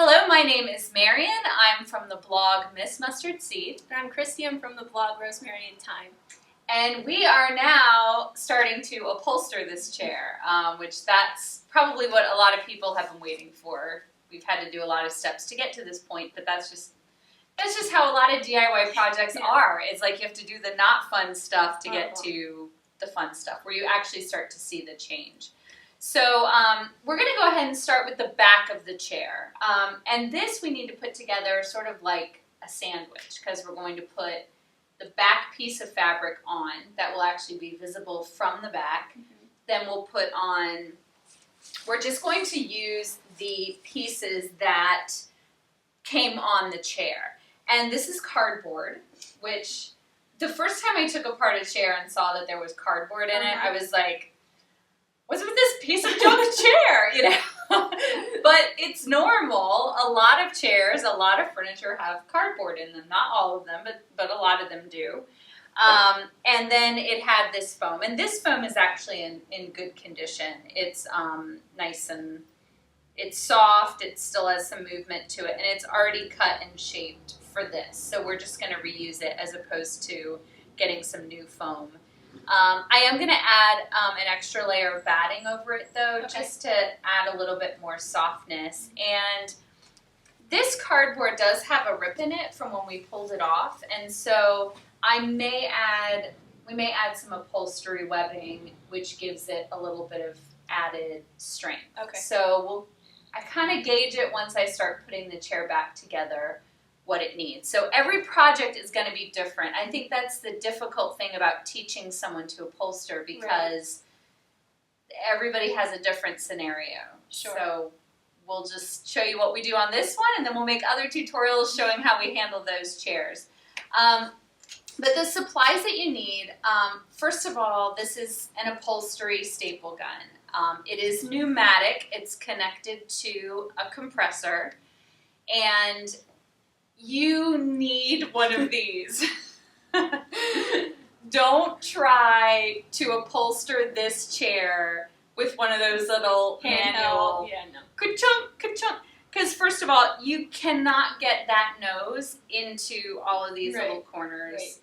Hello, my name is Marion. I'm from the blog Miss Mustard Seed. And I'm Christy. I'm from the blog Rosemary and Thyme. And we are now starting to upholster this chair, which that's probably what a lot of people have been waiting for. We've had to do a lot of steps to get to this point, but that's just how a lot of DIY projects are. It's like you have to do the not fun stuff to get to the fun stuff, where you actually start to see the change. So we're going to go ahead and start with the back of the chair. And this we need to put together sort of like a sandwich, because we're going to put the back piece of fabric on that will actually be visible from the back. Then we'll put on, we're just going to use the pieces that came on the chair. And this is cardboard, which the first time I took apart a chair and saw that there was cardboard in it, I was like, what's with this piece of junk chair, you know? But it's normal. A lot of chairs, a lot of furniture have cardboard in them. Not all of them, but a lot of them do. And then it had this foam. And this foam is actually in good condition. It's nice and it's soft. It still has some movement to it. And it's already cut and shaped for this. So we're just going to reuse it as opposed to getting some new foam. I am going to add an extra layer of batting over it, though, just to add a little bit more softness. And this cardboard does have a rip in it from when we pulled it off, and so we may add some upholstery webbing, which gives it a little bit of added strength. So I kind of gauge it once I start putting the chair back together, what it needs. So every project is going to be different. I think that's the difficult thing about teaching someone to upholster, because everybody has a different scenario. So we'll just show you what we do on this one, and then we'll make other tutorials showing how we handle those chairs. But the supplies that you need, first of all, this is an upholstery staple gun. It is pneumatic. It's connected to a compressor, and you need one of these. Don't try to upholster this chair with one of those little manual ka-chunk, ka-chunk. Because first of all, you cannot get that nose into all of these little corners.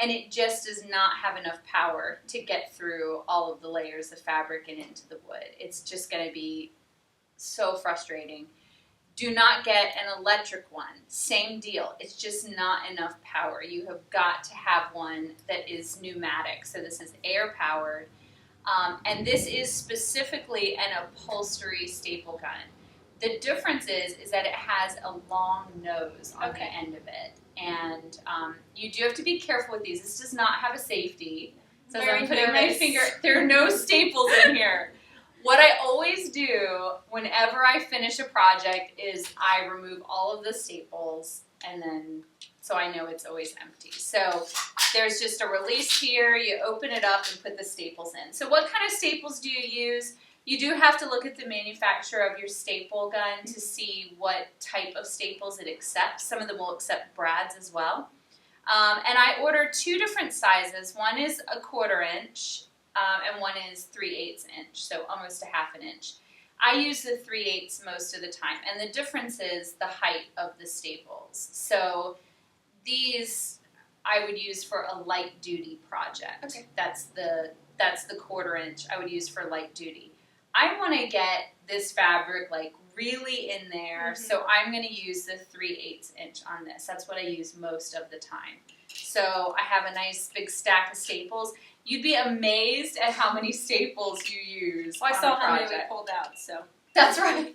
And it just does not have enough power to get through all of the layers of fabric and into the wood. It's just going to be so frustrating. Do not get an electric one. Same deal. It's just not enough power. You have got to have one that is pneumatic. So this is air powered. And this is specifically an upholstery staple gun. The difference is that it has a long nose on the end of it. And you do have to be careful with these. This does not have a safety. So as I'm putting my finger, there are no staples in here. What I always do whenever I finish a project is I remove all of the staples, and then so I know it's always empty. So there's just a release here. You open it up and put the staples in. So what kind of staples do you use? You do have to look at the manufacturer of your staple gun to see what type of staples it accepts. Some of them will accept brads as well. And I ordered two different sizes. One is a 1/4 inch. And one is 3/8 inch, so almost a 1/2 inch. I use the 3/8 most of the time, and the difference is the height of the staples. So these I would use for a light duty project. That's the 1/4 inch I would use for light duty. I want to get this fabric like really in there, so I'm going to use the 3/8 inch on this. That's what I use most of the time. So I have a nice big stack of staples. You'd be amazed at how many staples you use. Well, I saw how many we pulled out, so. That's right.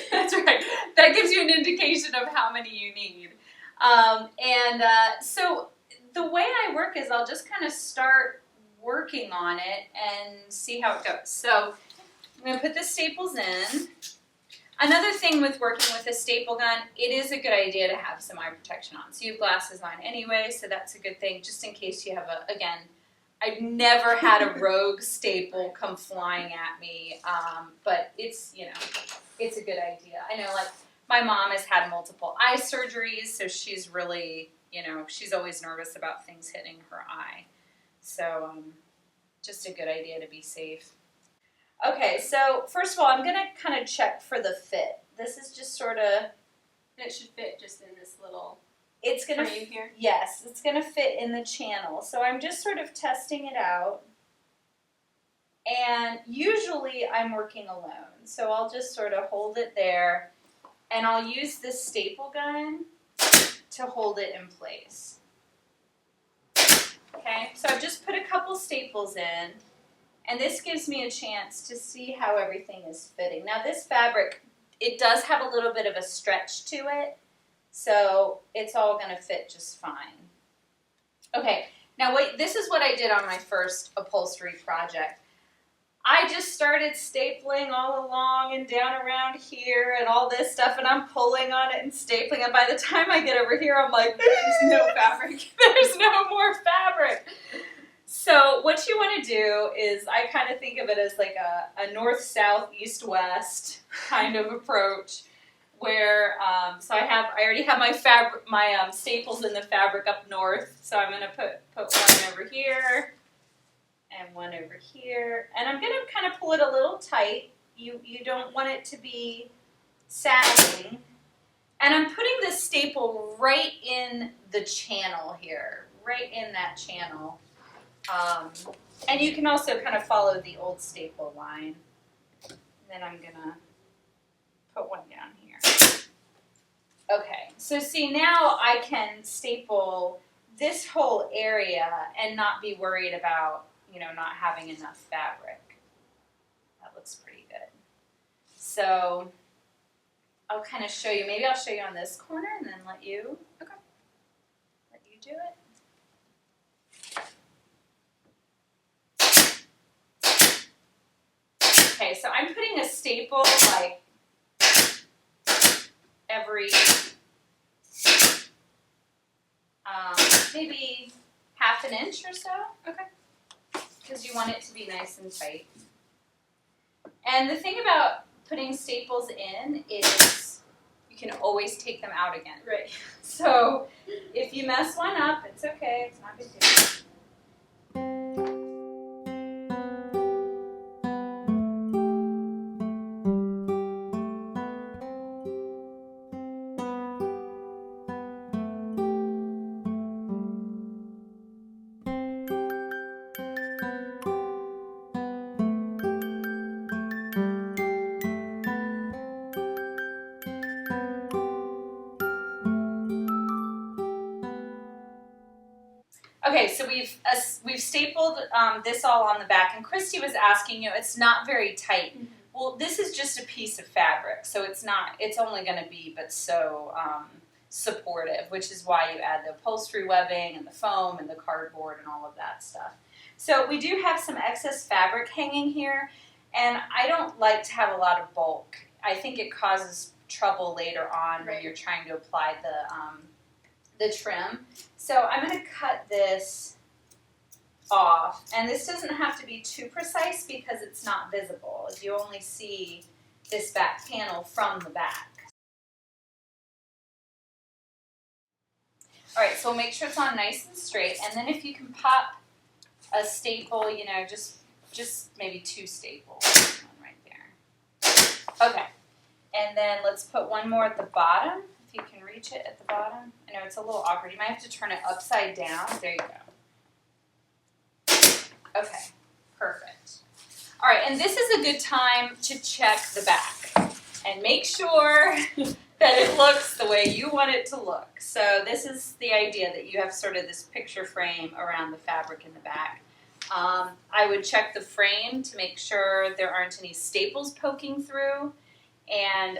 That's right. That gives you an indication of how many you need. So the way I work is I'll just kind of start working on it and see how it goes. So I'm going to put the staples in. Another thing with working with a staple gun, it is a good idea to have some eye protection on. So you have glasses on anyway, so that's a good thing, just in case you have again, I've never had a rogue staple come flying at me, but it's a good idea. I know, like, my mom has had multiple eye surgeries, so she's really, she's always nervous about things hitting her eye. So just a good idea to be safe. Okay, so first of all, I'm going to kind of check for the fit. this is just sort of, And it should fit just in this little it's going to, frame here. yes, it's going to fit in the channel. So I'm just sort of testing it out. And usually I'm working alone. So I'll just sort of hold it there. And I'll use this staple gun to hold it in place. Okay, so I've just put a couple staples in. And this gives me a chance to see how everything is fitting. Now this fabric, it does have a little bit of a stretch to it. So it's all going to fit just fine. Okay, now wait, this is what I did on my first upholstery project. I just started stapling all along and down around here and all this stuff, and I'm pulling on it and stapling, and by the time I get over here, I'm like, there's no fabric. There's no more fabric. So what you want to do is, I kind of think of it as like a north, south, east, west kind of approach, where so I already have my staples in the fabric up north. So I'm going to put one over here and one over here, and I'm going to kind of pull it a little tight. You don't want it to be sagging, and I'm putting this staple right in the channel here, right in that channel. And you can also kind of follow the old staple line. And then I'm gonna put one down here. Okay, so see, now I can staple this whole area and not be worried about, not having enough fabric. That looks pretty good. So I'll kind of show you, maybe I'll show you on this corner and then let you do it. Okay, so I'm putting a staple like every, maybe half an inch or so. Okay. Because you want it to be nice and tight. And the thing about putting staples in is you can always take them out again. Right. So if you mess one up, it's okay. It's not a big deal. Okay, so we've stapled this all on the back, and Christy was asking, it's not very tight. Mm-hmm. Well, this is just a piece of fabric, so it's only going to be but so supportive, which is why you add the upholstery webbing and the foam and the cardboard and all of that stuff. So we do have some excess fabric hanging here, and I don't like to have a lot of bulk. I think it causes trouble later on when you're trying to apply the trim. So I'm going to cut this off, and this doesn't have to be too precise because it's not visible. You only see this back panel from the back. All right, so we'll make sure it's on nice and straight, and then if you can pop a staple, just maybe 2 staples, one right there. Okay, and then let's put one more at the bottom. You can reach it at the bottom. I know it's a little awkward. You might have to turn it upside down. There you go. Okay, perfect. All right, and this is a good time to check the back and make sure that it looks the way you want it to look. So this is the idea, that you have sort of this picture frame around the fabric in the back. I would check the frame to make sure there aren't any staples poking through, and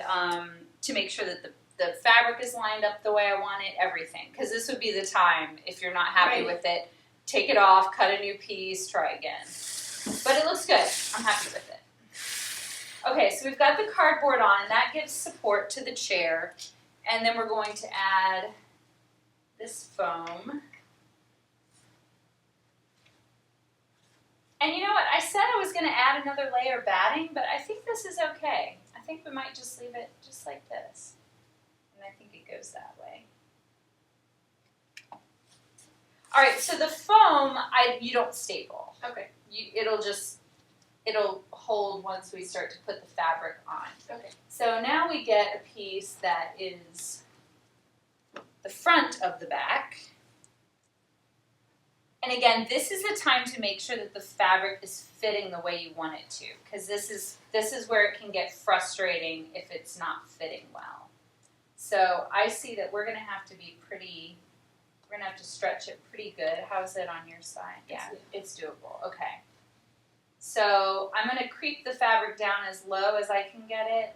to make sure that the fabric is lined up the way I want it, everything. Because this would be the time, if you're not happy with it, take it off, cut a new piece, try again. But it looks good. I'm happy with it. Okay, so we've got the cardboard on, and that gives support to the chair. And then we're going to add this foam. And you know what? I said I was going to add another layer of batting, but I think this is okay. I think we might just leave it just like this. And I think it goes that way. All right, so the foam, you don't staple. Okay. It'll hold once we start to put the fabric on. Okay. So now we get a piece that is the front of the back. And again, this is the time to make sure that the fabric is fitting the way you want it to, because this is where it can get frustrating if it's not fitting well. So I see that we're going to have to be we're going to have to stretch it pretty good. How's it on your side? Yeah, it's doable. Okay. So I'm going to creep the fabric down as low as I can get it.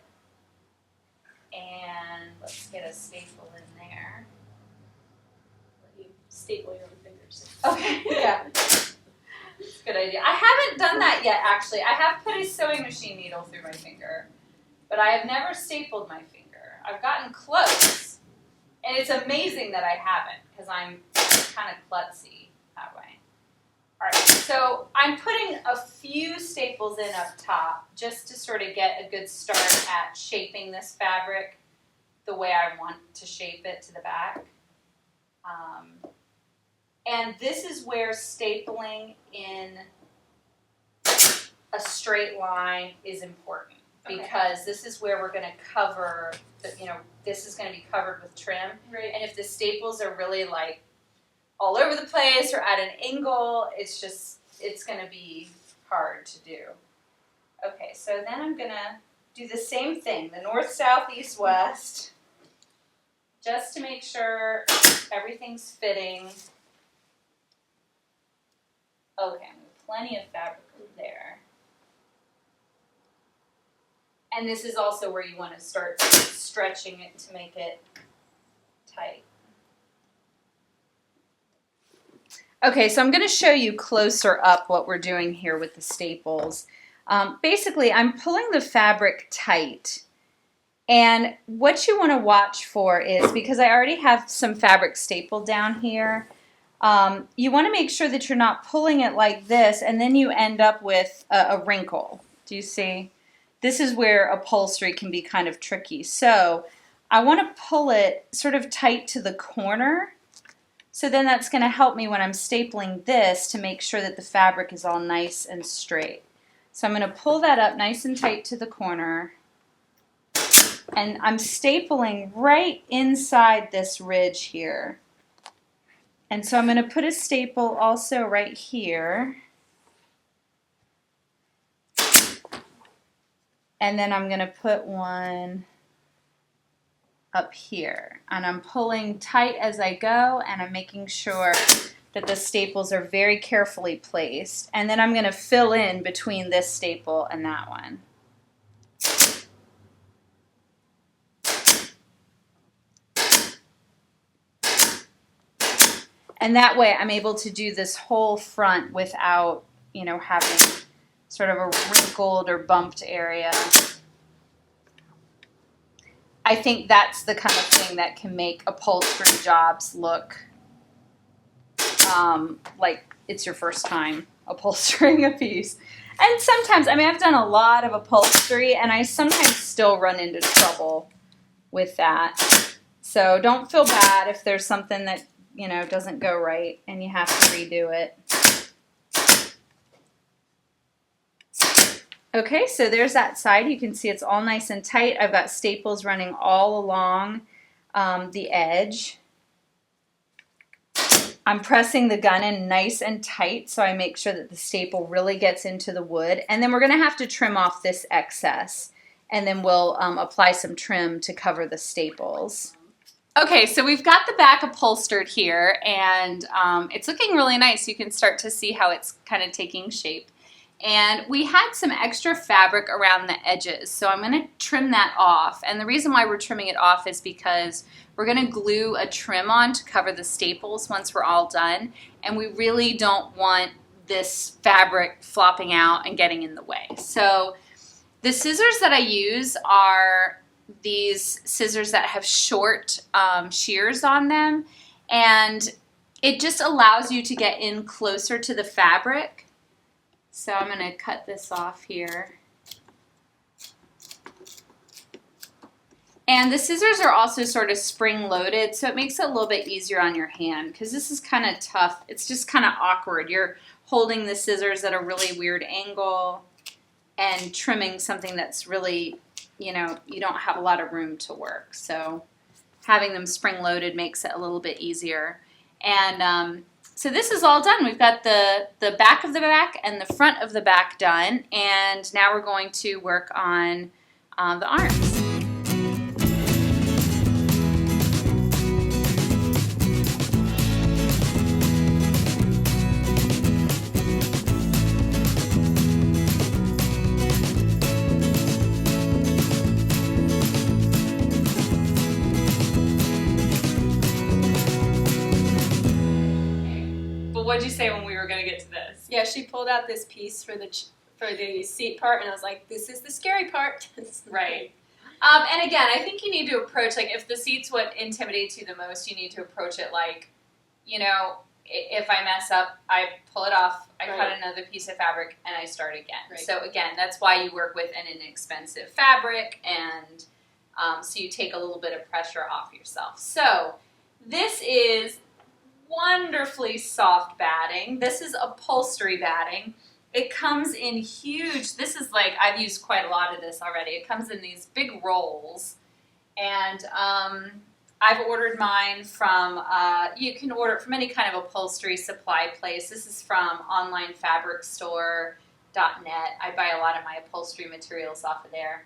And let's get a staple in there. Let you staple your own fingers. Okay, yeah. That's a good idea. I haven't done that yet, actually. I have put a sewing machine needle through my finger, but I have never stapled my finger. I've gotten close, and it's amazing that I haven't, because I'm kind of klutzy that way. All right, so I'm putting a few staples in up top just to sort of get a good start at shaping this fabric the way I want to shape it to the back. And this is where stapling in a straight line is important, because this is where we're going to cover, this is going to be covered with trim. Right. And if the staples are really like all over the place or at an angle, it's going to be hard to do. Okay, so then I'm going to do the same thing, the north, south, east, west, just to make sure everything's fitting. Okay, plenty of fabric there. And this is also where you want to start stretching it to make it tight. Okay, so I'm going to show you closer up what we're doing here with the staples. Basically, I'm pulling the fabric tight. And what you want to watch for is, because I already have some fabric stapled down here, you want to make sure that you're not pulling it like this and then you end up with a wrinkle. Do you see? This is where upholstery can be kind of tricky. So I want to pull it sort of tight to the corner. So then that's going to help me when I'm stapling this to make sure that the fabric is all nice and straight. So I'm going to pull that up nice and tight to the corner. And I'm stapling right inside this ridge here. And so I'm going to put a staple also right here. And then I'm going to put one up here. And I'm pulling tight as I go, and I'm making sure that the staples are very carefully placed. And then I'm going to fill in between this staple and that one. And that way I'm able to do this whole front without, having sort of a wrinkled or bumped area. I think that's the kind of thing that can make upholstery jobs look like it's your first time upholstering a piece. And sometimes, I've done a lot of upholstery, and I sometimes still run into trouble with that. So don't feel bad if there's something that doesn't go right and you have to redo it. Okay, so there's that side. You can see it's all nice and tight. I've got staples running all along the edge. I'm pressing the gun in nice and tight so I make sure that the staple really gets into the wood. And then we're going to have to trim off this excess. And then we'll apply some trim to cover the staples. Okay, so we've got the back upholstered here, and it's looking really nice. You can start to see how it's kind of taking shape. And we had some extra fabric around the edges, so I'm going to trim that off. And the reason why we're trimming it off is because we're going to glue a trim on to cover the staples once we're all done. And we really don't want this fabric flopping out and getting in the way. So the scissors that I use are these scissors that have short shears on them, and it just allows you to get in closer to the fabric. So I'm going to cut this off here. And the scissors are also sort of spring-loaded, so it makes it a little bit easier on your hand, because this is kind of tough. It's just kind of awkward. You're holding the scissors at a really weird angle, and trimming something that's really, you don't have a lot of room to work. So having them spring-loaded makes it a little bit easier. And so this is all done. We've got the back of the back and the front of the back done, and now we're going to work on the arms. What'd you say when we were going to get to this? Yeah, she pulled out this piece for the seat part, and I was like, "This is the scary part." Right. And again, I think you need to approach, like, if the seat's what intimidates you the most, you need to approach it like, if I mess up, I pull it off, I cut another piece of fabric, and I start again. Right. So again, that's why you work with an inexpensive fabric, and so you take a little bit of pressure off yourself. So this is wonderfully soft batting. This is upholstery batting. It comes in huge, this is like, I've used quite a lot of this already. It comes in these big rolls, and I've ordered mine from, you can order it from any kind of upholstery supply place. This is from onlinefabricstore.net. I buy a lot of my upholstery materials off of there.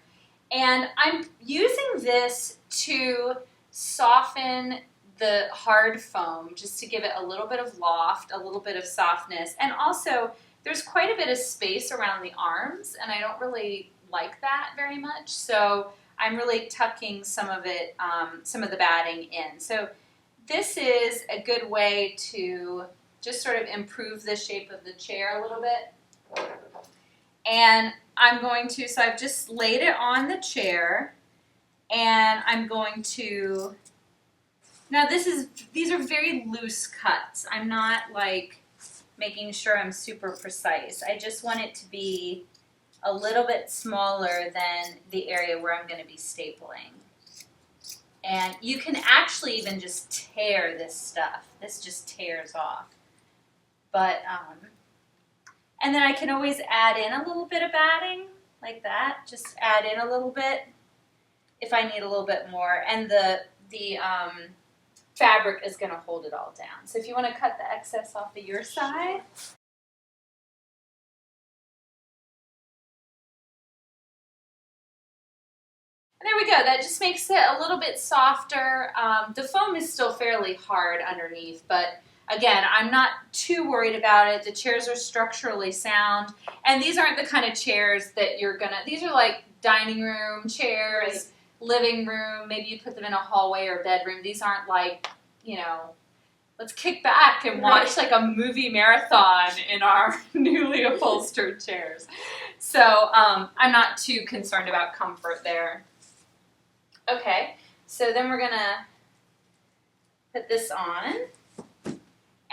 And I'm using this to soften the hard foam, just to give it a little bit of loft, a little bit of softness, and also there's quite a bit of space around the arms, and I don't really like that very much, so I'm really tucking some of it, some of the batting in. So this is a good way to just sort of improve the shape of the chair a little bit. And I'm going to, so I've just laid it on the chair, and I'm going to, now these are very loose cuts. I'm not like making sure I'm super precise. I just want it to be a little bit smaller than the area where I'm going to be stapling. And you can actually even just tear this stuff. This just tears off. But, and then I can always add in a little bit of batting, like that. Just add in a little bit if I need a little bit more. And the fabric is going to hold it all down. So if you want to cut the excess off of your side. And there we go. That just makes it a little bit softer. The foam is still fairly hard underneath, but again, I'm not too worried about it. The chairs are structurally sound, and these aren't the kind of chairs that you're gonna, these are like dining room chairs, right. Living room, maybe you put them in a hallway or bedroom. These aren't like, let's kick back and watch like a movie marathon in our newly upholstered chairs. So I'm not too concerned about comfort there. Okay, so then we're gonna put this on.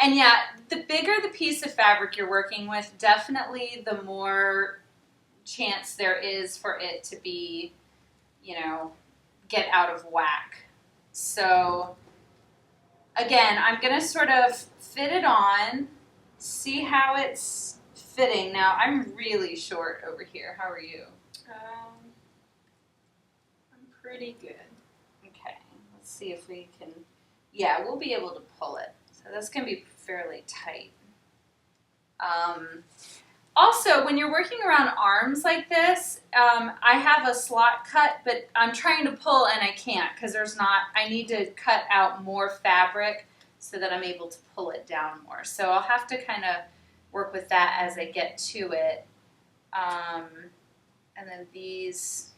And yeah, the bigger the piece of fabric you're working with, definitely the more chance there is for it to be, get out of whack. So again, I'm going to sort of fit it on, see how it's fitting. Now, I'm really short over here. How are you? I'm pretty good. Okay, let's see if we can, yeah, we'll be able to pull it. So that's going to be fairly tight. Also, when you're working around arms like this, I have a slot cut, but I'm trying to pull and I can't because I need to cut out more fabric so that I'm able to pull it down more. So I'll have to kind of work with that as I get to it. And then these,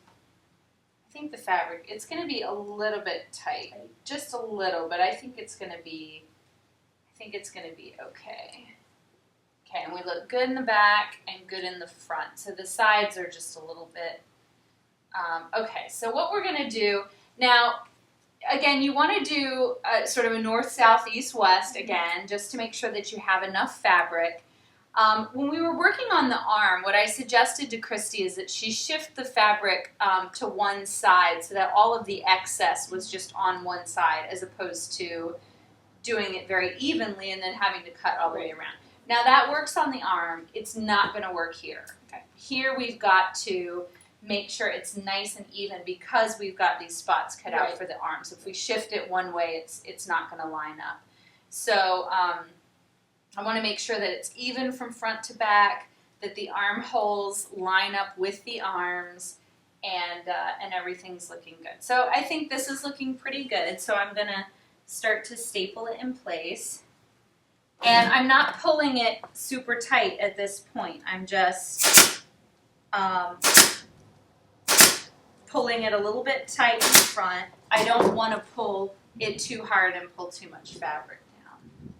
I think the fabric, it's going to be a little bit tight, just a little, but I think it's going to be okay. Okay, and we look good in the back and good in the front. So the sides are just a little bit, okay, so what we're going to do, now, again, you want to do sort of a north, south, east, west, again, just to make sure that you have enough fabric. When we were working on the arm, what I suggested to Christy is that she shift the fabric to one side so that all of the excess was just on one side as opposed to doing it very evenly and then having to cut all the way around. Now that works on the arm. It's not going to work here. Okay. Here we've got to make sure it's nice and even because we've got these spots cut out for the arms. If we shift it one way, it's not going to line up. So I want to make sure that it's even from front to back, that the armholes line up with the arms, and everything's looking good. So I think this is looking pretty good. So I'm going to start to staple it in place. And I'm not pulling it super tight at this point. I'm just pulling it a little bit tight in front. I don't want to pull it too hard and pull too much fabric down.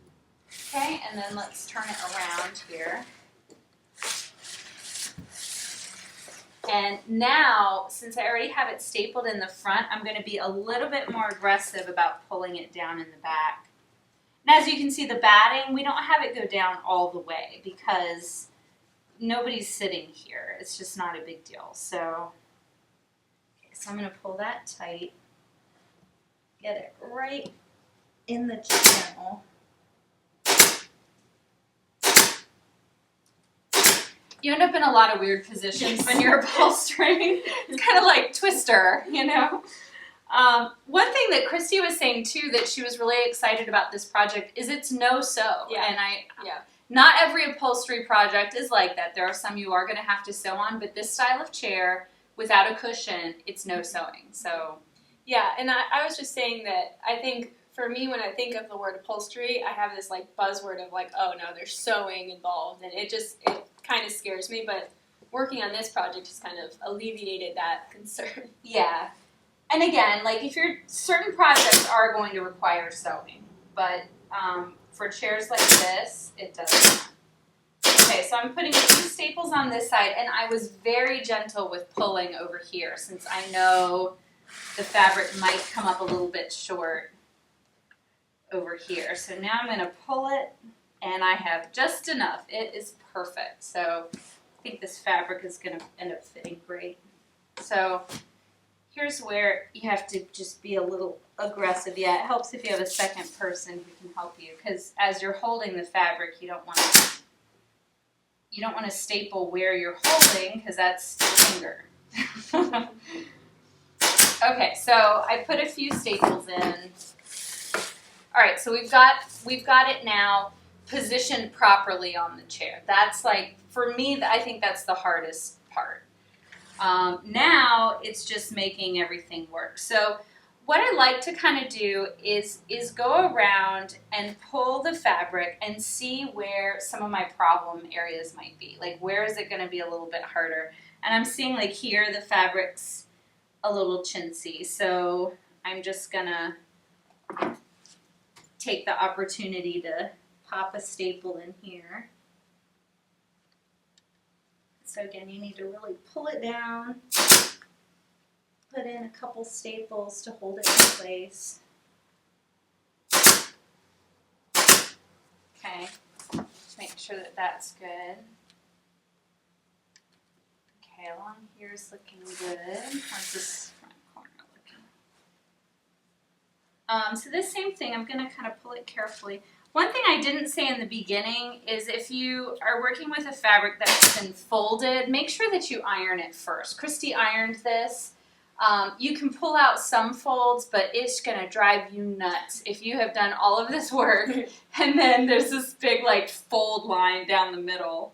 Okay, and then let's turn it around here. And now, since I already have it stapled in the front, I'm going to be a little bit more aggressive about pulling it down in the back. And as you can see, the batting, we don't have it go down all the way because nobody's sitting here. It's just not a big deal. So I'm going to pull that tight, get it right in the channel. You end up in a lot of weird positions when you're upholstering. It's kind of like Twister, you know? One thing that Christy was saying too that she was really excited about this project is it's no-sew. Yeah. And not every upholstery project is like that. There are some you are going to have to sew on, but this style of chair, without a cushion, it's no sewing. So yeah, and I was just saying that I think for me when I think of the word upholstery, I have this like buzzword of like, oh no, there's sewing involved, and it kind of scares me, but working on this project has kind of alleviated that concern. yeah. And again, like if certain projects are going to require sewing, but for chairs like this, it does not. Okay, so I'm putting a few staples on this side, and I was very gentle with pulling over here since I know the fabric might come up a little bit short over here. So now I'm going to pull it, and I have just enough. It is perfect. So I think this fabric is going to end up fitting great. So here's where you have to just be a little aggressive. Yeah, it helps if you have a second person who can help you, because as you're holding the fabric, you don't want to staple where you're holding, because that's your finger. Okay, so I put a few staples in. All right, so we've got it now positioned properly on the chair. That's like, for me, I think that's the hardest part. Now it's just making everything work. So what I like to kind of do is go around and pull the fabric and see where some of my problem areas might be. Like, where is it going to be a little bit harder? And I'm seeing like here the fabric's a little chintzy, so I'm just going to take the opportunity to pop a staple in here. So again, you need to really pull it down, put in a couple staples to hold it in place. Okay, just make sure that that's good. Okay, along here is looking good. How's this front corner looking? So this same thing, I'm going to kind of pull it carefully. One thing I didn't say in the beginning is if you are working with a fabric that's been folded, make sure that you iron it first. Christy ironed this. You can pull out some folds, but it's going to drive you nuts if you have done all of this work and then there's this big like fold line down the middle.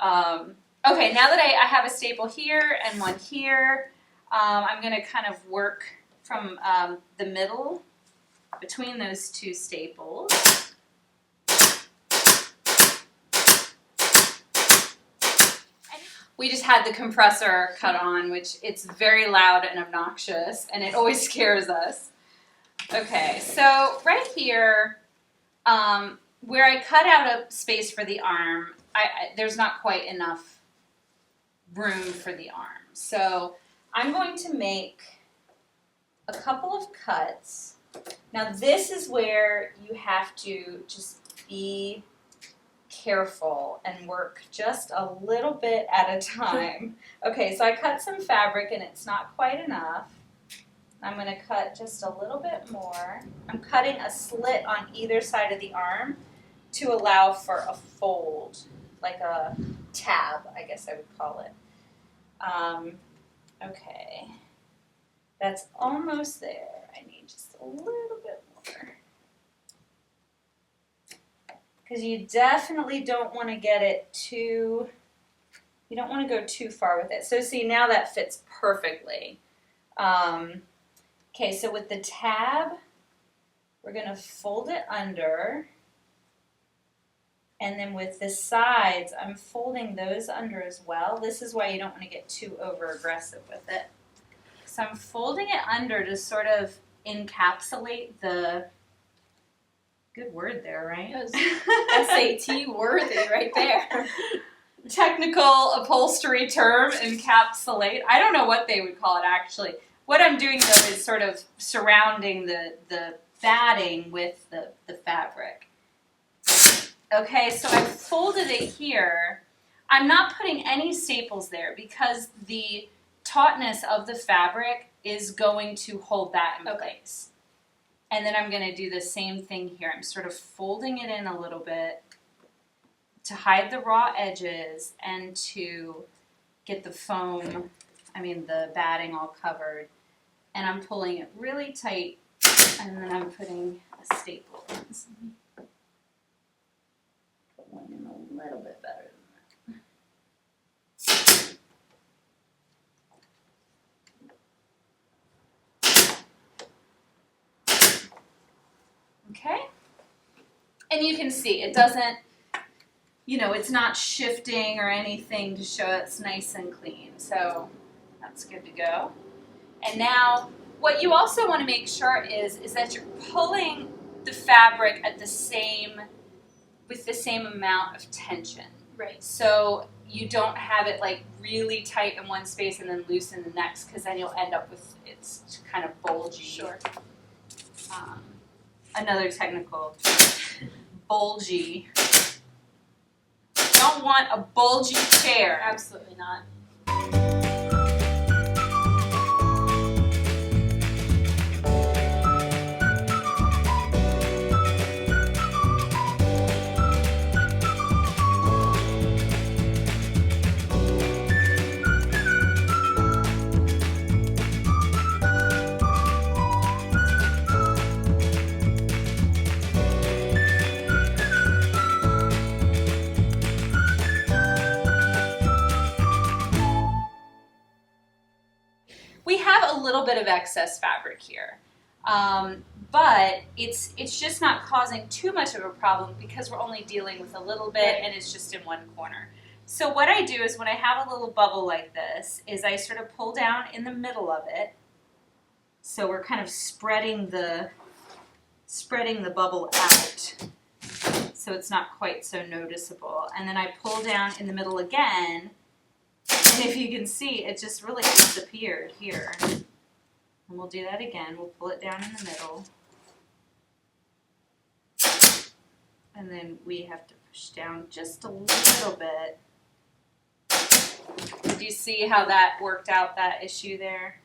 Okay, now that I have a staple here and one here, I'm going to kind of work from the middle between those two staples. We just had the compressor cut on, which it's very loud and obnoxious, and it always scares us. Okay, so right here, where I cut out a space for the arm, there's not quite enough room for the arm. So I'm going to make a couple of cuts. Now this is where you have to just be careful and work just a little bit at a time. Okay, so I cut some fabric and it's not quite enough. I'm going to cut just a little bit more. I'm cutting a slit on either side of the arm to allow for a fold, like a tab, I guess I would call it. Okay, that's almost there. I need just a little bit more. Because you definitely don't want to get it too, you don't want to go too far with it. So see, now that fits perfectly. Okay, so with the tab, we're going to fold it under. And then with the sides, I'm folding those under as well. This is why you don't want to get too over aggressive with it. So I'm folding it under to sort of encapsulate the, good word there, right? SAT worthy right there. Technical upholstery term, encapsulate. I don't know what they would call it actually. What I'm doing though is sort of surrounding the batting with the fabric. Okay, so I've folded it here. I'm not putting any staples there because the tautness of the fabric is going to hold that in place. And then I'm going to do the same thing here. I'm sort of folding it in a little bit to hide the raw edges and to get the foam, the batting all covered. And I'm pulling it really tight, and then I'm putting a staple in. Put one in a little bit better than that. Okay? And you can see it doesn't, it's not shifting or anything to show it's nice and clean. So that's good to go. And now what you also want to make sure is that you're pulling the fabric at with the same amount of tension. Right. So you don't have it like really tight in one space and then loose in the next, because then you'll end up with it's kind of bulgy. Sure. Another technical, bulgy. Don't want a bulgy chair. Absolutely not. We have a little bit of excess fabric here, but it's just not causing too much of a problem because we're only dealing with a little bit and it's just in one corner. So what I do is when I have a little bubble like this is I sort of pull down in the middle of it. So we're kind of spreading the bubble out so it's not quite so noticeable. And then I pull down in the middle again. And if you can see, it just really disappeared here. And we'll do that again. We'll pull it down in the middle. And then we have to push down just a little bit. Did you see how that worked out, that issue there?